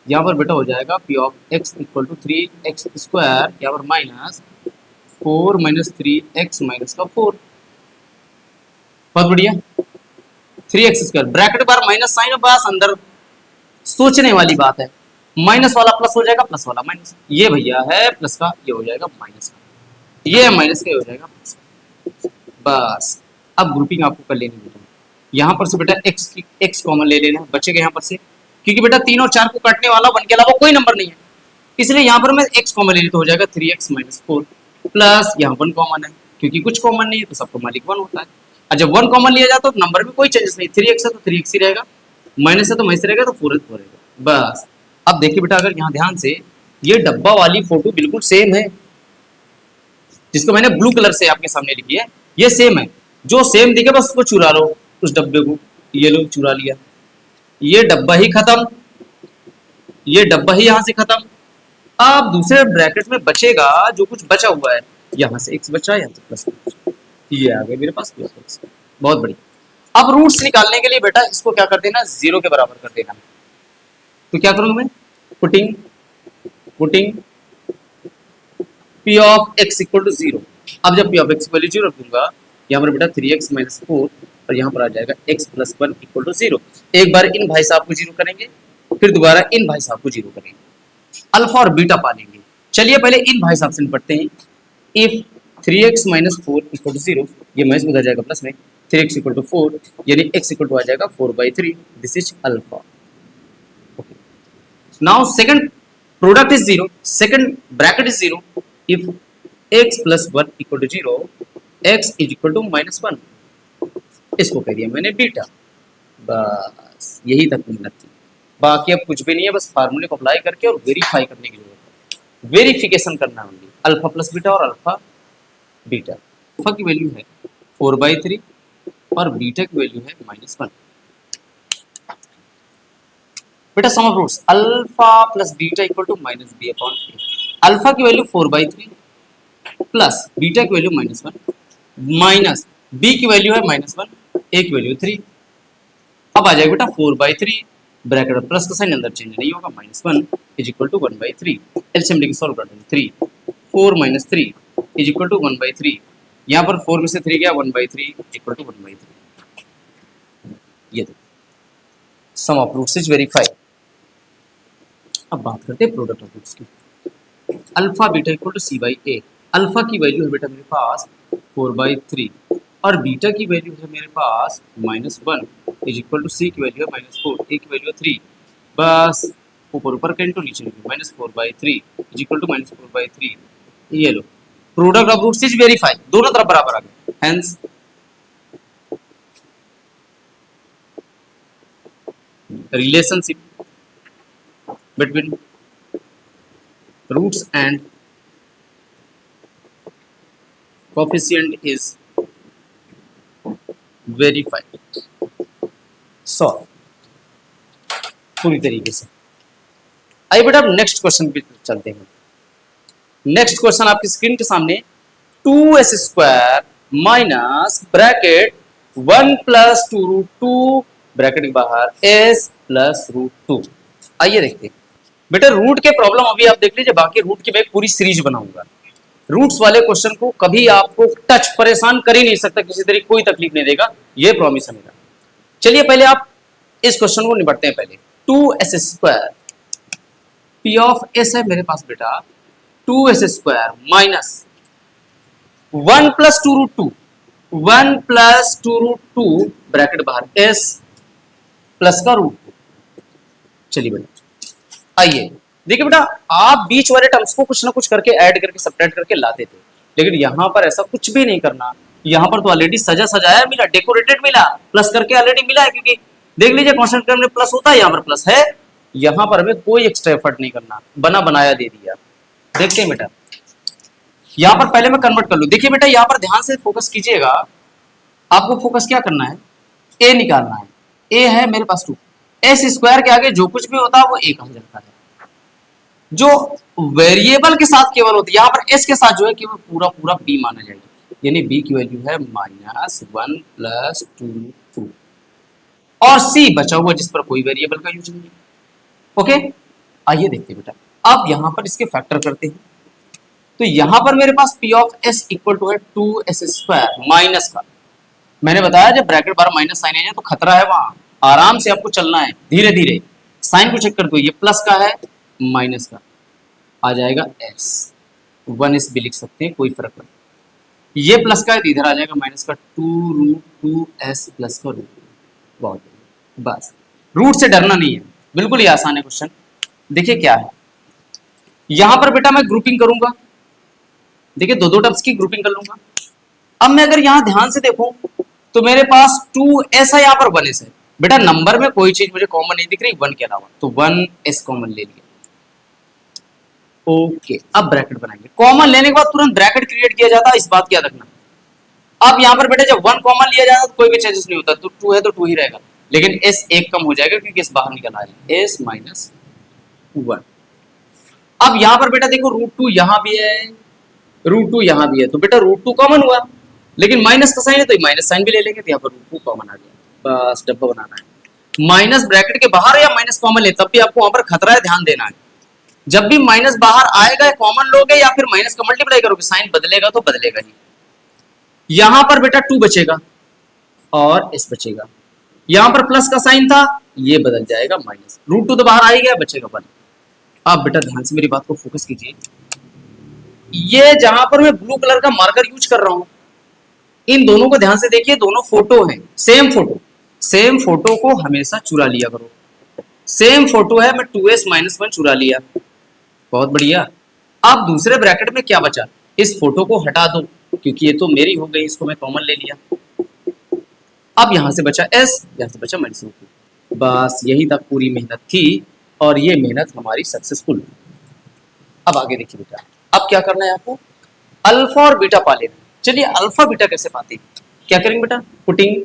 Speaker 1: यहाँ पर बेटा हो जाएगा P of x equal to 3x square, यहाँ पर माइनस 4 माइनस 3x माइनस का 4। बहुत बढ़िया। 3x स्क्वायर ब्रैकेट बार माइनस साइन, बस अंदर सोचने वाली बात है। माइनस वाला प्लस हो जाएगा, प्लस वाला माइनस। ये भैया है प्लस का, ये हो जाएगा माइनस का, ये माइनस का, ये हो जाएगा प्लस का। बस अब ग्रुपिंग आपको कर लेनी बेटा। यहाँ पर से बेटा x कॉमन ले लेना है, बचेगा यहाँ पर से, क्योंकि बेटा 3 और 4 को काटने वाला 1 के अलावा कोई नंबर नहीं है, इसलिए यहाँ पर मैं x कॉमन ले ली तो हो जाएगा 3x माइनस 4 प्लस यहाँ 1 कॉमन है, क्योंकि कुछ कॉमन नहीं है तो सबको मालिक 1 होता है। और जब 1 कॉमन लिया जाता है तो नंबर में कोई चेंजेस नहीं, 3x है तो 3x ही रहेगा, माइनस है तो माइनस रहेगा, तो 4 रहेगा। बस अब देखिए बेटा, अगर यहाँ ध्यान से ये डब्बा वाली फोटो बिल्कुल सेम है, जिसको मैंने ब्लू कलर से आपके सामने लिखी है, ये सेम है। जो सेम दिखे बस उसको चुरा लो, उस डब्बे को। ये लोग चुरा लिया, ये डब्बा ही खत्म, ये डब्बा ही यहाँ से खत्म। अब दूसरे ब्रैकेट में बचेगा जो कुछ बचा हुआ है, यहाँ से x बचा, यहाँ से प्लस, ये आ गया मेरे पास प्लस। बहुत बढ़िया। अब रूट्स निकालने के लिए बेटा इसको क्या कर देना, 0 के बराबर कर देना। तो क्या करूंगा मैं, putting p of x equal to 0। अब जब p ऑफ x वैल्यू 0 रखूंगा, यहाँ पर बेटा 3x माइनस 4 और यहाँ पर आ जाएगा x प्लस 1 इक्वल टू 0। एक बार इन भाई साहब को 0 करेंगे, फिर दोबारा इन भाई साहब को 0 करेंगे, अल्फा और बीटा पालेंगे। चलिए पहले इन भाई साहब से निपटते हैं। If 3x minus 4 equal to 0, ये माइनस में हो जाएगा प्लस में, 3x इक्वल टू 4 यानी x इक्वल टू आ जाएगा 4/3, this is alpha. Now second product is 0, second bracket is 0। If x plus 1 equal to 0, x is equal to minus 1, इसको कह दिया मैंने बीटा। बस यही तक मेहनत थी, बाकी अब कुछ भी नहीं है, बस फार्मूले को अप्लाई करके और वेरीफाई करने की जरूरत है। वेरिफिकेशन करना होगी, अल्फा प्लस बीटा और अल्फा बीटा। अल्फा की वैल्यू है 4/3 और बीटा की वैल्यू है -1। बेटा sum of roots, alpha plus beta equal to -b/a। Alpha की वैल्यू 4/3 प्लस बीटा की वैल्यू -1 माइनस b की वैल्यू है -1, a की वैल्यू 3। अब आ जाएगा बेटा 4/3 ब्रैकेट और प्लस का साइन अंदर चेंज नहीं होगा, -1 इज इक्वल टू 1/3। एलसीएम लेके सॉल्व कर देंगे, 3 4 माइनस 3 इज इक्वल टू 1/3। यहाँ पर 4 में से 3 गया, 1/3 इज इक्वल टू 1/3। ये देखो sum of roots is verify. अब बात करते हैं प्रोडक्ट ऑफ रूट्स की। Alpha beta equal to c/a। Alpha की वैल्यू है बेटा मेरे पास 4/3 और बीटा की वैल्यू है मेरे पास -1 इज इक्वल टू c की वैल्यू है -4, a की वैल्यू है 3। बस ऊपर ऊपर का इंटू नीचे -4/3 इज इक्वल टू -4/3। ये लो product of roots is verify, दोनों तरफ बराबर आ गए। Hence relationship between roots and coefficient is verified. So पूरी तरीके से आइए बेटा अब नेक्स्ट क्वेश्चन पे चलते हैं। नेक्स्ट क्वेश्चन आपकी स्क्रीन के सामने, 2s square minus bracket 1 plus 2√2 bracket के बाहर s प्लस √2। आइए देखते हैं बेटा रूट के प्रॉब्लम अभी आप देख लीजिए, बाकी रूट की मैं एक पूरी सीरीज बनाऊंगा। रूट्स वाले क्वेश्चन को कभी आपको टच परेशान कर ही नहीं सकता, किसी तरीके कोई तकलीफ नहीं देगा, ये प्रॉमिस है मेरा। चलिए पहले आप इस क्वेश्चन को निपटते हैं। पहले 2s square p of s है मेरे पास बेटा 2s square minus 1 plus 2√2, 1 plus 2√2 bracket बाहर s प्लस का √2। चलिए बेटा आइए देखिए बेटा, आप बीच वाले टर्म्स को कुछ ना कुछ करके ऐड करके सब्ट्रैक्ट करके लाते थे, लेकिन यहाँ पर ऐसा कुछ भी नहीं करना। यहाँ पर तो ऑलरेडी सजा सजाया मिला, डेकोरेटेड मिला, प्लस करके ऑलरेडी मिला है, क्योंकि देख लीजिए कांस्टेंट टर्म में प्लस होता है, यहाँ पर प्लस है। यहाँ पर हमें कोई एक्स्ट्रा एफर्ट नहीं करना, बना बनाया दे दिया। देखते हैं बेटा, यहाँ पर पहले मैं कन्वर्ट कर लूं। देखिए बेटा यहाँ पर ध्यान से फोकस कीजिएगा, आपको फोकस क्या करना है, ए निकालना है। ए है मेरे पास 2, एस स्क्वायर के आगे जो कुछ भी होता है वो ए कहा जाता है। जो वेरिएबल के साथ केवल होती है, यहाँ पर एस के साथ जो है केवल पूरा पूरा बी माना जाएगा। यानी बी की वैल्यू है -1 + 2 और सी बचा हुआ जिस पर कोई वेरिएबल का यूज नहीं है। ओके, आइए देखते हैं बेटा। अब यहां पर इसके फैक्टर करते हैं। तो यहां पर मेरे पास P of S equal to है 2s² माइनस का, मैंने बताया जब ब्रैकेट बार माइनस साइन आ जाए तो खतरा है, वहां आराम से आपको चलना है धीरे धीरे। साइन को चेक कर दो, ये प्लस का है माइनस का, आ जाएगा s, 1s भी लिख सकते हैं, कोई फर्क नहीं। ये प्लस का है तो इधर आ जाएगा माइनस का, 2√2s प्लस का रूट। बहुत बढ़िया। बस रूट से डरना नहीं है, बिल्कुल ही आसान है क्वेश्चन। देखिए क्या है, यहां पर बेटा मैं ग्रुपिंग करूंगा, देखिए दो दो टर्म्स की ग्रुपिंग कर लूंगा। अब मैं अगर यहां ध्यान से देखूं तो मेरे पास 2s है, यहां पर 1s है। बेटा नंबर में कोई चीज मुझे कॉमन नहीं दिख रही 1 के अलावा, तो 1s कॉमन ले लिया। ओके, अब ब्रैकेट बनाएंगे। कॉमन लेने के बाद तुरंत ब्रैकेट क्रिएट किया जाता है, इस बात की याद रखना। अब यहां पर बेटा जब 1 कॉमन लिया जाता है तो कोई भी चेंजेस नहीं होता, तो 2 है तो 2 ही रहेगा, लेकिन s एक कम हो जाएगा क्योंकि s बाहर निकल आएगा, s - 1। अब यहां पर बेटा देखो √2 यहां भी है, √2 यहां भी है, तो बेटा √2 कॉमन हुआ, लेकिन माइनस का साइन है तो माइनस साइन भी ले लेंगे, तो यहाँ पर √2 कॉमन आ गया। बस डब्बा बनाना है। माइनस ब्रैकेट के बाहर या माइनस कॉमन ले, तब भी आपको वहां पर खतरा है, ध्यान देना है। जब भी माइनस बाहर आएगा कॉमन लोगे या फिर माइनस का मल्टीप्लाई करोगे, साइन बदलेगा तो बदलेगा ही। यहां पर बेटा 2 बचेगा और s बचेगा, यहां पर प्लस का साइन था, ये बदल जाएगा माइनस, √2 तो बाहर आ ही गया, बचेगा 1। आप बेटा ध्यान से मेरी बात को फोकस कीजिए, ये जहां पर मैं ब्लू कलर का मार्कर यूज कर रहा हूं, इन दोनों को ध्यान से देखिए, दोनों फोटो हैं, सेम फोटो। सेम फोटो को हमेशा चुरा लिया करो। सेम फोटो है, मैं 2s - 1 चुरा लिया, बहुत बढ़िया। अब दूसरे ब्रैकेट में क्या बचा, इस फोटो को हटा दो क्योंकि ये तो मेरी हो गई, इसको मैं कॉमन ले लिया। अब यहां से बचा s, यहां से बचा -2। बस यही तक पूरी मेहनत थी और ये मेहनत हमारी सक्सेसफुल। अब आगे देखिए बेटा, अब क्या करना है आपको, अल्फा और बीटा पा लेना। चलिए अल्फा बीटा कैसे पाते हैं, क्या करेंगे बेटा, putting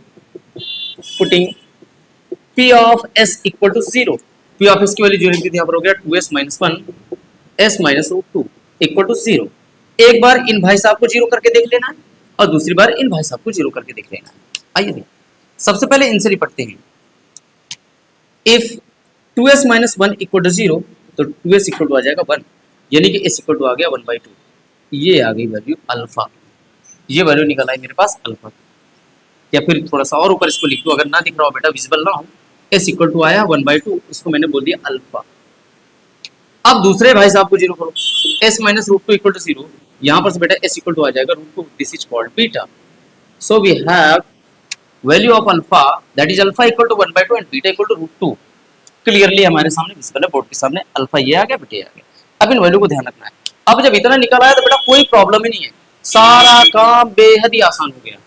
Speaker 1: P of S equal to 0, P of S की वैल्यू जो रखी थी यहाँ पर हो गया 2s - 1 s - √2 इक्वल टू 0। एक बार इन भाई साहब को 0 करके देख लेना है और दूसरी बार इन भाई साहब को 0 करके देख लेना है। आइए देखिए, सबसे पहले इनसे निपटते हैं। इफ 2s - 1 इक्वल टू 0, तो 2s इक्वल टू आ जाएगा 1, यानी कि s इक्वल टू आ गया 1/2। ये आ गई वैल्यू अल्फा, ये वैल्यू निकल आई मेरे पास अल्फा। या फिर थोड़ा सा और ऊपर इसको लिख दो, अगर ना दिख रहा हो बेटा, विजिबल ना हो, s इक्वल टू आया 1/2, इसको मैंने बोल दिया अल्फा। अब दूसरे भाई साहब को 0 करो, s - √2 इक्वल टू 0, यहाँ पर से बेटा s इक्वल टू आ जाएगा √2, this is called beta. So we have value of alpha, that is alpha equal to 1/2 and beta equal to √2। Clearly हमारे सामने विजिबल है बोर्ड के सामने, अल्फा ये आ गया, बीटा ये आ गया। अब इन वैल्यू को ध्यान रखना है। अब जब इतना निकल आया तो बेटा कोई प्रॉब्लम ही नहीं है, सारा काम बेहद ही आसान हो गया।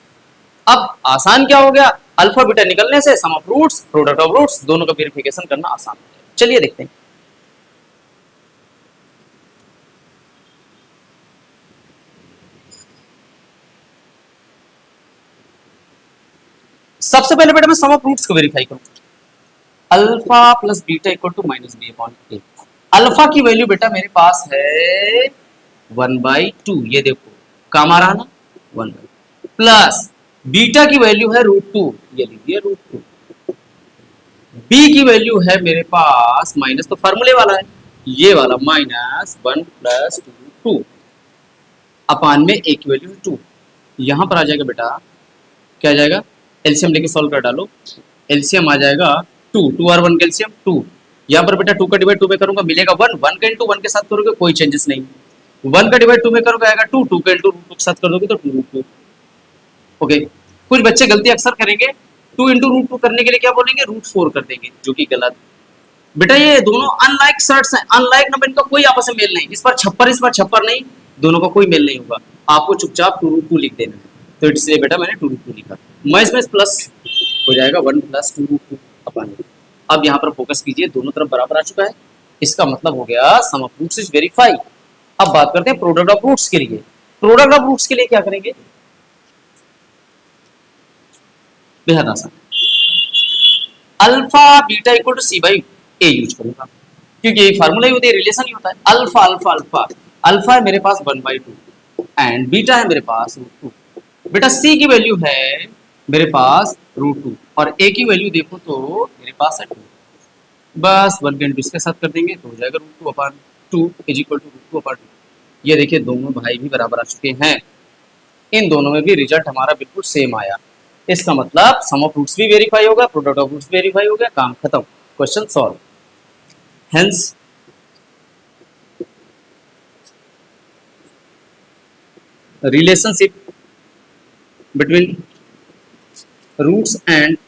Speaker 1: अब आसान क्या हो गया, अल्फा बीटा निकलने से sum of roots, product of roots, दोनों का वेरिफिकेशन करना आसान हो गया। चलिए देखते हैं। सबसे पहले बेटा मैं सम ऑफ रूट्स को वेरीफाई करूंगा, alpha plus beta equal to -b/a। Alpha की वैल्यू बेटा मेरे पास है 1/2, ये देखो काम आ रहा ना, 1/2 प्लस बीटा की वैल्यू है √2, ये लीजिए √2। बी की वैल्यू है मेरे पास माइनस, तो फार्मूले वाला है ये वाला, -1 + 2 अपान में a की वैल्यू 2। यहां पर आ जाएगा बेटा, क्या आ जाएगा, एलसीएम लेके सॉल्व कर डालो, एलसीएम आ जाएगा 2 और 1 का एलसीएम 2। यहाँ पर बेटा 2 का डिवाइड 2 में करूंगा मिलेगा 1, 1 का इंटू 1 के साथ करोगे कोई चेंजेस नहीं, 1 का डिवाइड 2 में करोगे आएगा 2, 2 का इंटू √2 के साथ कर दोगे तो 2√2। ओके, कुछ बच्चे गलती अक्सर करेंगे, 2 इंटू √2 करने के लिए क्या बोलेंगे, √4 कर देंगे, जो कि गलत। बेटा ये दोनों अनलाइक शर्ट्स हैं, अनलाइक नंबर, इनका कोई आपस में मेल नहीं, इस पर छप्पर इस पर छप्पर नहीं, दोनों का कोई मेल नहीं होगा। आपको चुपचाप 2√2 लिख देना है, तो इसलिए बेटा मैंने 2√2 लिखा। मैं इसमें प्लस हो जाएगा 1 + 2√2 अपन। अब यहाँ पर फोकस कीजिए, दोनों तरफ बराबर आ चुका है, इसका मतलब हो गया sum of roots is verify. अब बात करते हैं प्रोडक्ट ऑफ रूट्स के लिए। प्रोडक्ट ऑफ रूट्स के लिए क्या करेंगे, बेहद आसान, alpha beta equal to c/a use करूंगा, क्योंकि ये फार्मूला ही होता है, रिलेशन ही होता है। अल्फा अल्फा अल्फा, अल्फा है मेरे पास 1/2 एंड बीटा है मेरे पास √2। बेटा c की वैल्यू है मेरे पास √2 और a की वैल्यू देखो तो मेरे पास है 2। बस 1 के इंटू इसके साथ कर देंगे तो हो जाएगा √2/2 इज इक्वल टू √2/2। ये देखिए दोनों भाई भी बराबर आ चुके हैं, इन दोनों में भी रिजल्ट हमारा बिल्कुल सेम आया। इसका मतलब सम ऑफ रूट्स भी वेरीफाई होगा, प्रोडक्ट ऑफ रूट्स वेरीफाई हो गया, काम खत्म, question solve. Hence relationship between roots and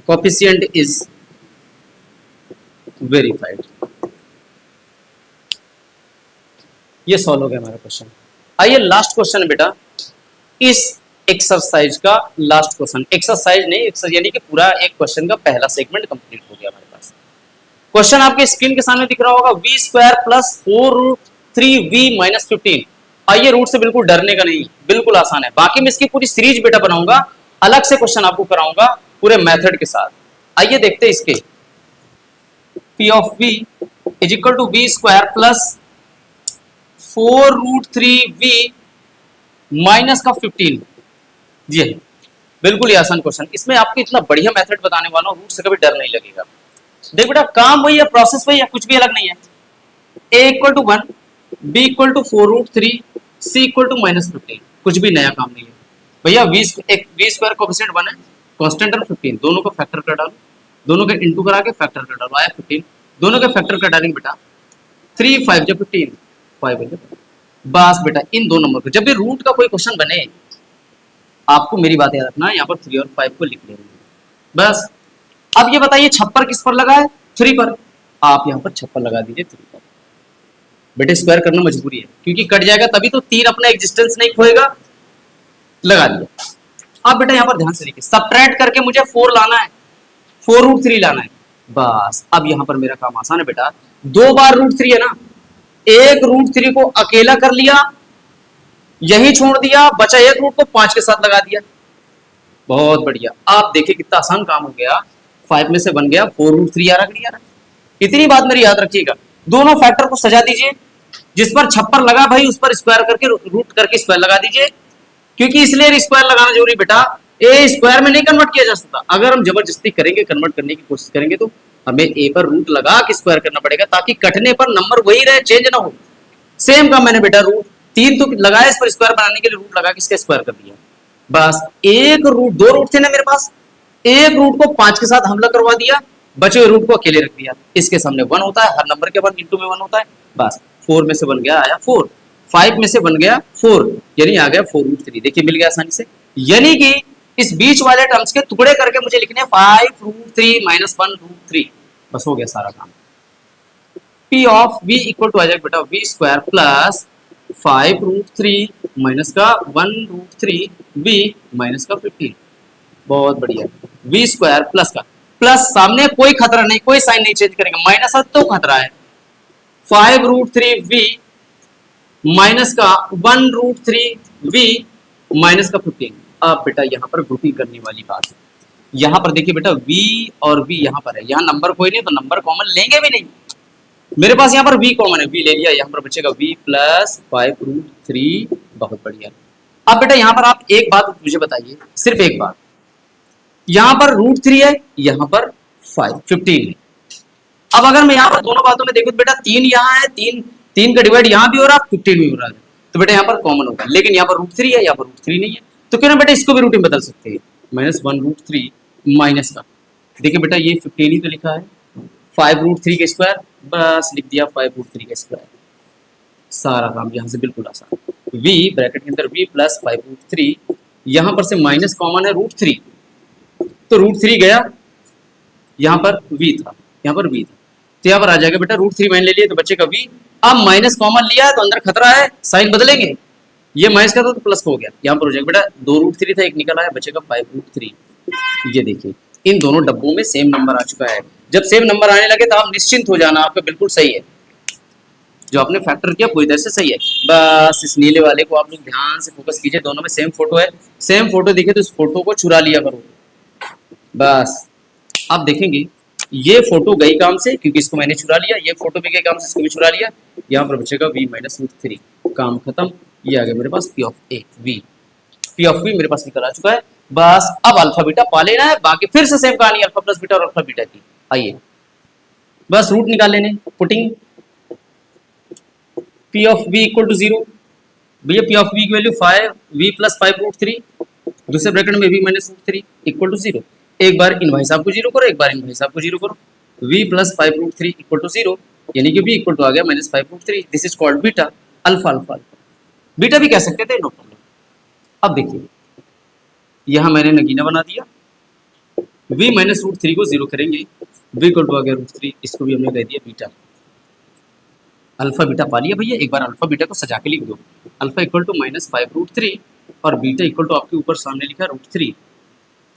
Speaker 1: coefficient is verified। ये सॉल्व हो गया हमारा क्वेश्चन। आइए लास्ट क्वेश्चन है बेटा इस एक्सरसाइज का, लास्ट क्वेश्चन, एक्सरसाइज नहीं एक्सरसाइज यानी कि पूरा एक क्वेश्चन का पहला सेगमेंट कंप्लीट हो गया हमारे पास। क्वेश्चन आपके स्क्रीन के सामने दिख रहा होगा, v² प्लस 4√3v-15। आइए रूट से बिल्कुल डरने का नहीं, बिल्कुल आसान है। बाकी मैं इसकी पूरी सीरीज बेटा बनाऊंगा, अलग से क्वेश्चन आपको कराऊंगा पूरे मेथड के साथ। आइए देखते हैं इसके। p of v is equal to v² plus 4√3v minus का 15। जी बिल्कुल ही आसान क्वेश्चन, इसमें आपको इतना बढ़िया मेथड बताने वाला हूं, रूट से कभी डर नहीं लगेगा। देख बेटा काम वही है, प्रोसेस वही है, कुछ भी अलग नहीं है। a equal to 1, b equal to 4√3, c equal to -15, कुछ भी नया काम नहीं है भैया। v² कोएफिशिएंट 1 है, कांस्टेंट टर्म 15, दोनों को फैक्टर कर डालो, दोनों के इनटू करा के फैक्टर कर डालो, आया 15। दोनों के फैक्टर कर डालेंगे बेटा, 3 5 जब 15, 5 है। बस बेटा इन दो नंबर को जब भी रूट का कोई क्वेश्चन बने, आपको मेरी बात याद रखना, यहाँ पर 3 और 5 को लिख लेंगे बस। अब ये बताइए छप्पर किस पर लगा है? 3 पर। आप यहाँ पर छप्पर लगा दीजिए 3 पर। बेटे स्क्वायर करना मजबूरी है, क्योंकि कट जाएगा तभी तो 3 अपना एग्जिस्टेंस नहीं खोएगा। लगा दिया। अब बेटा यहाँ पर ध्यान से देखिए, सबट्रैक्ट करके मुझे 4 लाना है, 4√3 लाना है। बस अब यहाँ पर मेरा काम आसान है बेटा, 2 बार √3 है ना, एक √3 को अकेला कर लिया, यही छोड़ दिया, बचा एक रूट को 5 के साथ लगा दिया। बहुत बढ़िया। आप देखिए कितना आसान काम हो गया, 5 में से बन गया 4√3 आ रहा। इतनी बात मेरी याद रखिएगा। दोनों फैक्टर को सजा दीजिए, जिस पर छप्पर लगा भाई उस पर स्क्वायर करके रूट करके स्क्वायर लगा दीजिए, क्योंकि इसलिए स्क्वायर लगाना जरूरी बेटा, ए स्क्वायर में नहीं कन्वर्ट किया जा सकता। अगर हम जबरदस्ती करेंगे, कन्वर्ट करने की कोशिश करेंगे तो हमें ए पर रूट लगा के स्क्वायर करना पड़ेगा, ताकि कटने पर नंबर वही रहे, चेंज ना हो। सेम काम मैंने बेटा रूट 3 तो लगाया, इस पर स्क्वायर बनाने के लिए रूट लगा के इसका स्क्वायर कर दिया। बस एक रूट, 2 रूट थे ना मेरे पास, एक रूट को 5 के साथ हमला करवा दिया, बचे हुए रूट को अकेले रख दिया। इसके सामने 1 होता है, हर नंबर के 1 इंटू में 1 होता है। बस 4 में से बन गया, आया 4, 5 में से बन गया 4, यानी आ गया 4√3। देखिए मिल गया आसानी से। यानी कि इस बीच वाले टर्म्स के टुकड़े करके मुझे लिखने 5√3 - 1√3, बस हो गया सारा काम। P of v equal to आ जाएगा बेटा v² प्लस 5√3 माइनस का 1√3v माइनस का 15। बहुत बढ़िया। v² प्लस का प्लस, सामने कोई खतरा नहीं, कोई साइन नहीं चेंज करेंगे, माइनस है तो खतरा है। 5√3v माइनस का 1√3v माइनस का 15। अब बेटा यहाँ पर ग्रुपिंग करने वाली बात है। यहाँ पर देखिए बेटा v और v यहाँ पर है, यहाँ नंबर कोई नहीं तो नंबर कॉमन लेंगे भी नहीं। मेरे पास यहाँ पर v कॉमन है, v ले लिया, यहाँ पर बचेगा v प्लस 5√3। बहुत बढ़िया। अब बेटा यहाँ पर आप एक बात मुझे बताइए, सिर्फ एक बात, यहाँ पर √3 है, यहाँ पर 15 है। अब अगर मैं यहाँ पर दोनों बातों में देखूं तो बेटा 3 यहाँ है, 3 का डिवाइड यहाँ भी हो रहा है, 15 भी हो रहा है, तो बेटा यहाँ पर कॉमन होगा। लेकिन यहाँ पर √3 है, यहाँ पर √3 नहीं है, तो क्यों ना बेटा इसको भी रूटीन बदल सकते हैं, -1√3 माइनस का, देखिए बेटा ये 15 ही तो लिखा है, 5√3 का स्क्वायर, बस लिख दिया 5√3 का स्क्वायर। सारा काम यहाँ से बिल्कुल आसान। v ब्रैकेट के अंदर v प्लस 5√3, यहाँ पर से माइनस कॉमन है √3, तो √3 गया, यहाँ पर v था, यहाँ पर v था, तो यहाँ पर आ जाएगा बेटा √3 मैंने ले लिया तो बचेगा v। अब माइनस कॉमन लिया है तो अंदर खतरा है, साइन बदलेंगे, ये माइनस का था तो प्लस हो गया, यहाँ पर हो जाएगा बेटा 2√3 था, एक निकल आया, बचेगा 5√3। ये देखिए इन दोनों डब्बों में सेम नंबर आ चुका है। जब सेम नंबर आने लगे तो आप निश्चिंत हो जाना, आपका बिल्कुल सही है, जो आपने फैक्टर किया पूरी तरह से सही है। बस इस नीले वाले को आप लोग ध्यान से फोकस कीजिए, दोनों में सेम फोटो है, सेम फोटो दिखे तो इस फोटो को चुरा लिया करो। बस आप देखेंगे ये फोटो गई काम से, क्योंकि इसको मैंने चुरा लिया, ये फोटो भी गई काम से, इसको भी चुरा लिया, यहाँ पर बचेगा v - √3, काम खत्म। ये आ गया मेरे पास P of A V, P of V मेरे पास निकल आ चुका है। बस अब अल्फा बीटा पा लेना है, बाकी फिर से सेम कहानी अल्फा प्लस बीटा और अल्फा बीटा की। आइए बस रूट निकाल लेने, putting P of V equal to 0, भैया पी ऑफ वी की वैल्यू 5 वी प्लस 5 रूट 3, दूसरे ब्रैकेट में V minus root 3 equal to 0। एक बार इन भाई साहब को 0 करो, एक बार इन भाई साहब को 0 करो, V plus 5 root 3 equal to 0, यानी कि वी इक्वल टू आ गया minus 5 root 3। This is called beta, alpha alpha beta भी कह सकते थे, नो प्रॉब्लम। अब देखिए यहां मैंने नगीना बना दिया, v माइनस रूट 3 को 0 करेंगे, v इक्वल टू आ गया रूट 3, इसको भी हमने कह दिया बीटा। अल्फा बीटा पा लिया भैया, एक बार अल्फा बीटा को सजा के लिख दो, alpha equal to minus 5 root 3 और बीटा इक्वल टू आपके ऊपर सामने लिखा रूट 3।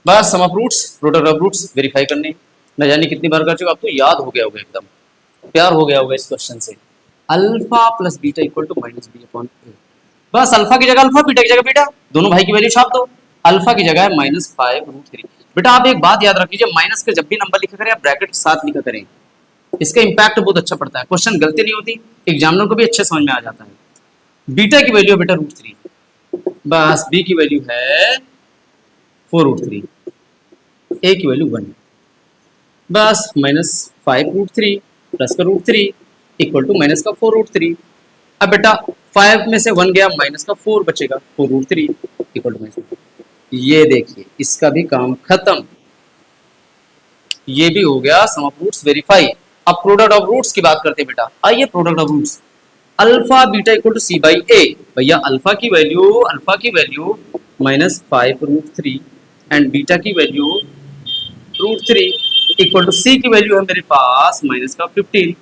Speaker 1: बस sum of roots, product of roots verify करने, न जाने कितनी बार कर चुका, अब तो याद हो गया होगा, एकदम प्यार हो गया होगा इस क्वेश्चन से। Alpha plus beta equal to minus B upon A, बस अल्फा की जगह अल्फा, बीटा की जगह बीटा, दोनों भाई की वैल्यू छाप दो। अल्फा की जगह है माइनस 5 रूट 3। बेटा आप एक बात याद रखिए, माइनस के जब भी नंबर लिखा करें आप ब्रैकेट के साथ लिखा करें, इसका इंपैक्ट बहुत अच्छा पड़ता है, क्वेश्चन गलती नहीं होती, एग्जामिनर को भी अच्छे समझ में आ जाता है। बीटा की वैल्यू है बेटा रूट 3, बस बी की वैल्यू है 4 रूट 3, ए की वैल्यू 1, बस माइनस 5 रूट 3 प्लस का रूट 3 इक्वल टू माइनस का 4 रूट 3। अब बेटा 5 में से 1 गया, माइनस का 4 बचेगा, 4 रूट 3 इक्वल टू माइनस। ये देखिए इसका भी काम खत्म, ये भी हो गया सम ऑफ रूट्स वेरीफाई। अब प्रोडक्ट ऑफ रूट्स की बात करते हैं बेटा, आइए product of roots, alpha beta equal to C by A, भैया अल्फा की value minus 5 root 3 and beta की value root 3 equal to C की वैल्यू है मेरे पास माइनस का 15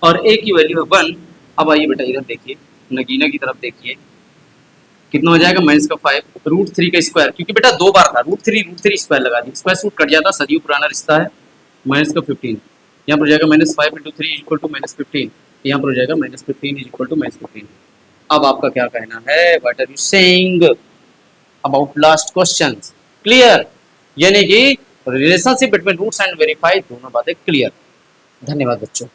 Speaker 1: और ए की वैल्यू है 1। अब आइए बेटा इधर देखिए, नगीना की तरफ देखिए, कितना हो जाएगा माइनस का 5 रूट 3 का स्क्वायर, क्योंकि बेटा 2 बार था रूट 3 स्क्वायर लगा दी, स्क्वायर रूट कट जाता, सदियों पुराना रिश्ता है, माइनस का 15 यहाँ पर हो जाएगा minus 5 into 3 equal to minus 15, यहाँ पर हो जाएगा माइनस 15 इक्वल टू माइनस 15। अब आपका क्या कहना है, what are you saying about last question? Clear, यानी कि relationship between roots and verify दोनों बातें क्लियर। धन्यवाद बच्चों।